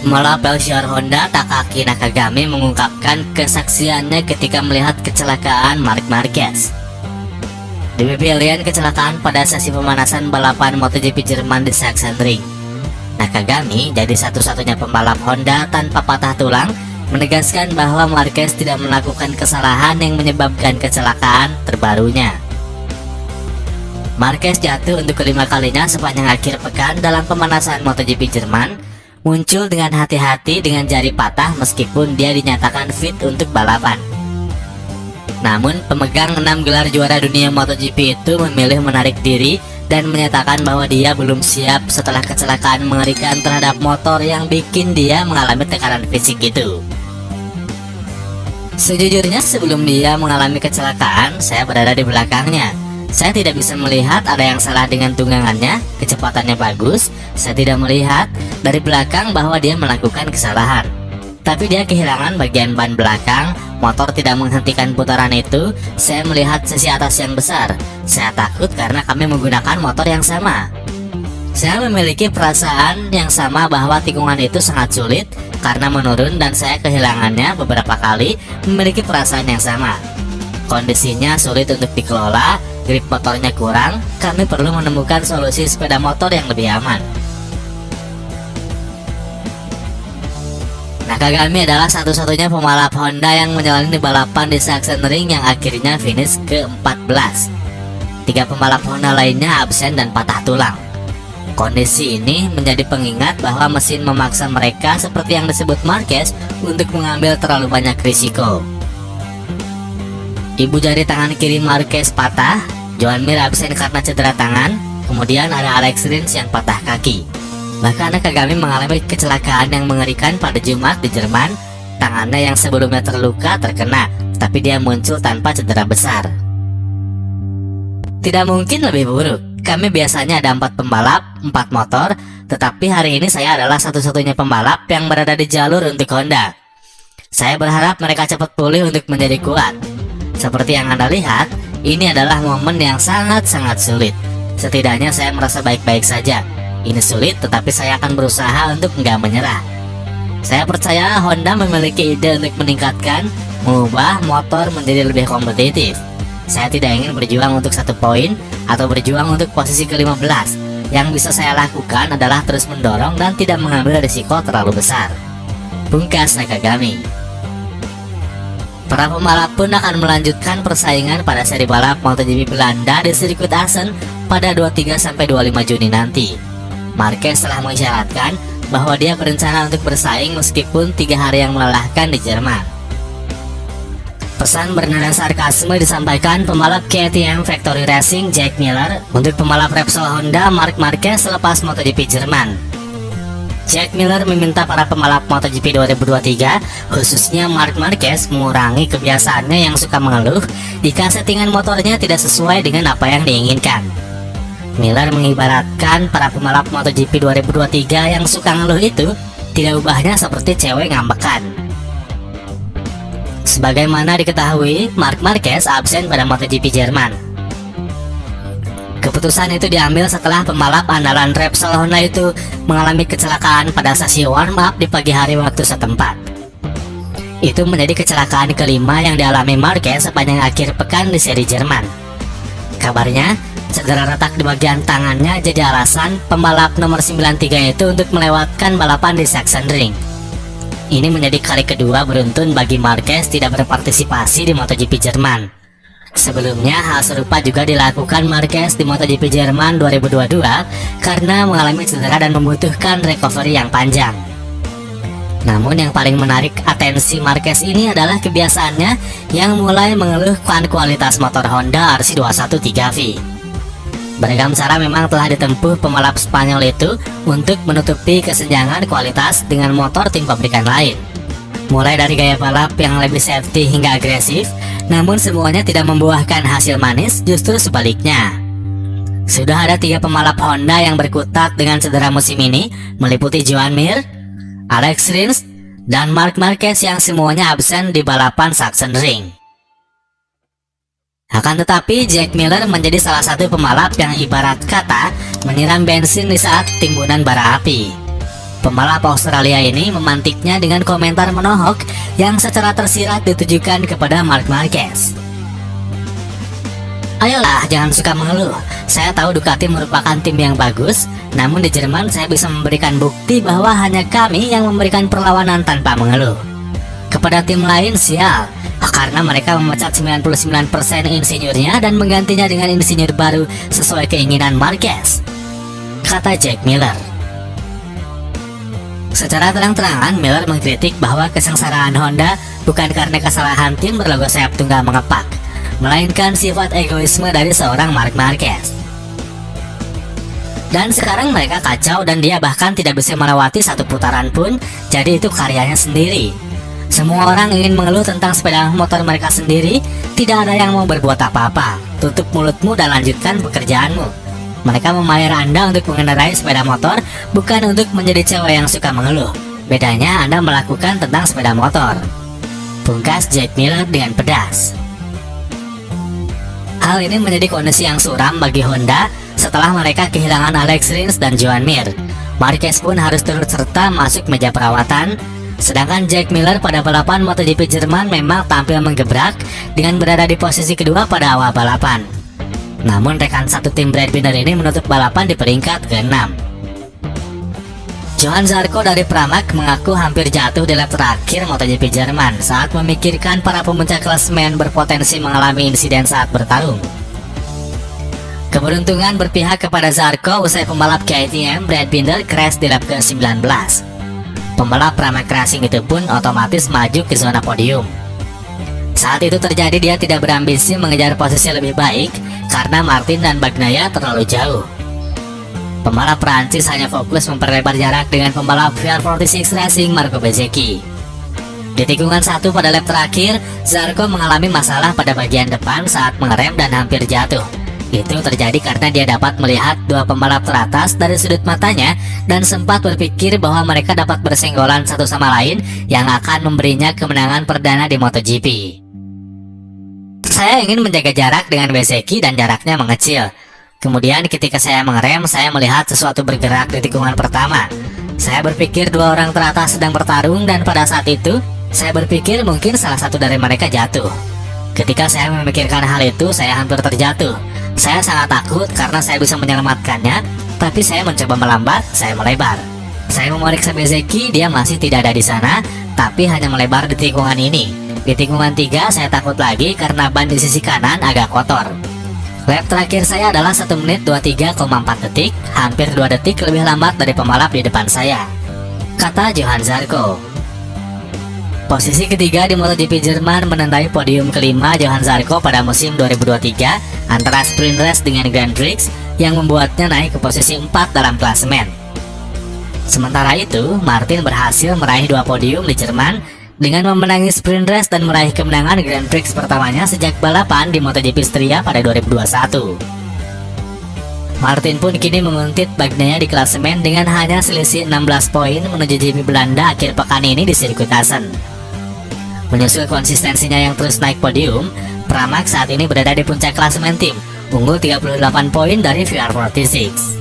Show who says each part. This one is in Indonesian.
Speaker 1: Pembalap Belchior Honda Takaki Nakagami mengungkapkan kesaksiannya ketika melihat kecelakaan Marc Marquez. Demi pilihan kecelakaan pada sesi pemanasan balapan MotoGP Jerman di Sachsenring, Nakagami jadi satu-satunya pembalap Honda tanpa patah tulang, menegaskan bahwa Marquez tidak melakukan kesalahan yang menyebabkan kecelakaan terbarunya. Marquez jatuh untuk kelima kalinya sepanjang akhir pekan dalam pemanasan MotoGP Jerman, muncul dengan hati-hati dengan jari patah meskipun dia dinyatakan fit untuk balapan. Namun pemegang 6 gelar juara dunia MotoGP itu memilih menarik diri dan menyatakan bahwa dia belum siap setelah kecelakaan mengerikan terhadap motor yang bikin dia mengalami tekanan fisik itu. Sejujurnya sebelum dia mengalami kecelakaan, saya berada di belakangnya. Saya tidak bisa melihat ada yang salah dengan tunggangannya, kecepatannya bagus. Saya tidak melihat dari belakang bahwa dia melakukan kesalahan. Tapi dia kehilangan bagian ban belakang, motor tidak menghentikan putaran itu. Saya melihat sisi atas yang besar. Saya takut karena kami menggunakan motor yang sama. Saya memiliki perasaan yang sama bahwa tikungan itu sangat sulit karena menurun dan saya kehilangannya beberapa kali, memiliki perasaan yang sama. Kondisinya sulit untuk dikelola, grip motornya kurang, kami perlu menemukan solusi sepeda motor yang lebih aman. Nakagami adalah satu-satunya pembalap Honda yang menjalani balapan di Sachsenring yang akhirnya finish ke-14. 3 pembalap Honda lainnya absen dan patah tulang. Kondisi ini menjadi pengingat bahwa mesin memaksa mereka seperti yang disebut Marquez untuk mengambil terlalu banyak risiko. Ibu jari tangan kiri Marquez patah, Joan Mir absen karena cedera tangan, kemudian ada Alex Rins yang patah kaki. Bahkan Nakagami mengalami kecelakaan yang mengerikan pada Jumat di Jerman. Tangannya yang sebelumnya terluka terkena, tapi dia muncul tanpa cedera besar. Tidak mungkin lebih buruk. Kami biasanya ada 4 pembalap, 4 motor, tetapi hari ini saya adalah satu-satunya pembalap yang berada di jalur untuk Honda. Saya berharap mereka cepat pulih untuk menjadi kuat. Seperti yang Anda lihat, ini adalah momen yang sangat-sangat sulit. Setidaknya saya merasa baik-baik saja. Ini sulit, tetapi saya akan berusaha untuk nggak menyerah. Saya percaya Honda memiliki ide untuk meningkatkan, mengubah motor menjadi lebih kompetitif. Saya tidak ingin berjuang untuk 1 poin atau berjuang untuk posisi ke-15. Yang bisa saya lakukan adalah terus mendorong dan tidak mengambil risiko terlalu besar. Pungkas Nakagami. Para pembalap pun akan melanjutkan persaingan pada seri balap MotoGP Belanda di sirkuit Assen pada 23-25 Juni nanti. Marquez telah mengisyaratkan bahwa dia berencana untuk bersaing meskipun 3 hari yang melelahkan di Jerman. Pesan bernada sarkasme disampaikan pembalap KTM Factory Racing Jack Miller untuk pembalap Repsol Honda Marc Marquez selepas MotoGP Jerman. Jack Miller meminta para pembalap MotoGP 2023, khususnya Marc Marquez, mengurangi kebiasaannya yang suka mengeluh jika settingan motornya tidak sesuai dengan apa yang diinginkan. Miller mengibaratkan para pembalap MotoGP 2023 yang suka ngeluh itu tidak ubahnya seperti cewek ngambekan. Sebagaimana diketahui, Marc Marquez absen pada MotoGP Jerman. Keputusan itu diambil setelah pembalap andalan Repsol Honda itu mengalami kecelakaan pada sesi warm up di pagi hari waktu setempat. Itu menjadi kecelakaan kelima yang dialami Marquez sepanjang akhir pekan di seri Jerman. Kabarnya, cedera retak di bagian tangannya jadi alasan pembalap nomor 93 itu untuk melewatkan balapan di Sachsenring. Ini menjadi kali kedua beruntun bagi Marquez tidak berpartisipasi di MotoGP Jerman. Sebelumnya hal serupa juga dilakukan Marquez di MotoGP Jerman 2022 karena mengalami cedera dan membutuhkan recovery yang panjang. Namun yang paling menarik atensi Marquez ini adalah kebiasaannya yang mulai mengeluhkan kualitas motor Honda RC213V. Beragam cara memang telah ditempuh pembalap Spanyol itu untuk menutupi kesenjangan kualitas dengan motor tim pabrikan lain. Mulai dari gaya balap yang lebih safety hingga agresif, namun semuanya tidak membuahkan hasil manis, justru sebaliknya. Sudah ada 3 pembalap Honda yang berkutat dengan cedera musim ini, meliputi Joan Mir, Alex Rins, dan Marc Marquez yang semuanya absen di balapan Sachsenring. Akan tetapi Jack Miller menjadi salah satu pembalap yang ibarat kata menyiram bensin di saat timbunan bara api. Pembalap Australia ini memantiknya dengan komentar menohok yang secara tersirat ditujukan kepada Marc Marquez. Ayolah, jangan suka mengeluh. Saya tahu Ducati merupakan tim yang bagus, namun di Jerman saya bisa memberikan bukti bahwa hanya kami yang memberikan perlawanan tanpa mengeluh. Kepada tim lain sial, karena mereka memecat 99% insinyurnya dan menggantinya dengan insinyur baru sesuai keinginan Marquez, kata Jack Miller. Secara terang-terangan, Miller mengkritik bahwa kesengsaraan Honda bukan karena kesalahan tim berlogo sayap tunggal mengepak, melainkan sifat egoisme dari seorang Marc Marquez. Dan sekarang mereka kacau dan dia bahkan tidak bisa melewati satu putaran pun, jadi itu karyanya sendiri. Semua orang ingin mengeluh tentang sepeda motor mereka sendiri, tidak ada yang mau berbuat apa-apa. Tutup mulutmu dan lanjutkan pekerjaanmu. Mereka memayar Anda untuk mengendarai sepeda motor, bukan untuk menjadi cewek yang suka mengeluh. Bedanya Anda melakukan tentang sepeda motor, pungkas Jack Miller dengan pedas. Hal ini menjadi kondisi yang suram bagi Honda setelah mereka kehilangan Alex Rins dan Joan Mir. Marquez pun harus turut serta masuk meja perawatan, sedangkan Jack Miller pada balapan MotoGP Jerman memang tampil menggebrak dengan berada di posisi kedua pada awal balapan. Namun rekan satu tim Brad Binder ini menutup balapan di peringkat ke-6. Johann Zarco dari Pramac mengaku hampir jatuh di lap terakhir MotoGP Jerman saat memikirkan para pemuncak klasemen berpotensi mengalami insiden saat bertarung. Keberuntungan berpihak kepada Zarco usai pembalap KTM Brad Binder crash di lap ke-19. Pembalap Pramac Racing itu pun otomatis maju ke zona podium. Saat itu terjadi dia tidak berambisi mengejar posisi lebih baik karena Martin dan Bagnaia terlalu jauh. Pembalap Prancis hanya fokus memperlebar jarak dengan pembalap VR46 Racing Marco Bezzecchi. Di tikungan 1 pada lap terakhir, Zarco mengalami masalah pada bagian depan saat mengerem dan hampir jatuh. Itu terjadi karena dia dapat melihat dua pembalap teratas dari sudut matanya dan sempat berpikir bahwa mereka dapat bersenggolan satu sama lain yang akan memberinya kemenangan perdana di MotoGP. Saya ingin menjaga jarak dengan Bezzecchi dan jaraknya mengecil. Kemudian ketika saya mengerem, saya melihat sesuatu bergerak di tikungan pertama. Saya berpikir dua orang teratas sedang bertarung dan pada saat itu, saya berpikir mungkin salah satu dari mereka jatuh. Ketika saya memikirkan hal itu, saya hampir terjatuh. Saya sangat takut karena saya bisa menyelamatkannya, tapi saya mencoba melambat, saya melebar. Saya memeriksa Bezzecchi, dia masih tidak ada di sana, tapi hanya melebar di tikungan ini. Di tikungan 3, saya takut lagi karena ban di sisi kanan agak kotor. Lap terakhir saya adalah 1 menit 23,4 detik, hampir 2 detik lebih lambat dari pembalap di depan saya, kata Johann Zarco. Posisi ketiga di MotoGP Jerman menandai podium kelima Johann Zarco pada musim 2023 antara sprint race dengan Grand Prix yang membuatnya naik ke posisi 4 dalam klasemen. Sementara itu, Martin berhasil meraih 2 podium di Jerman dengan memenangi sprint race dan meraih kemenangan Grand Prix pertamanya sejak balapan di MotoGP Styria pada 2021. Martin pun kini menguntit Bagnaia di klasemen dengan hanya selisih 16 poin menuju GP Belanda akhir pekan ini di sirkuit Assen. Menyusul konsistensinya yang terus naik podium, Pramac saat ini berada di puncak klasemen tim, unggul 38 poin dari VR46.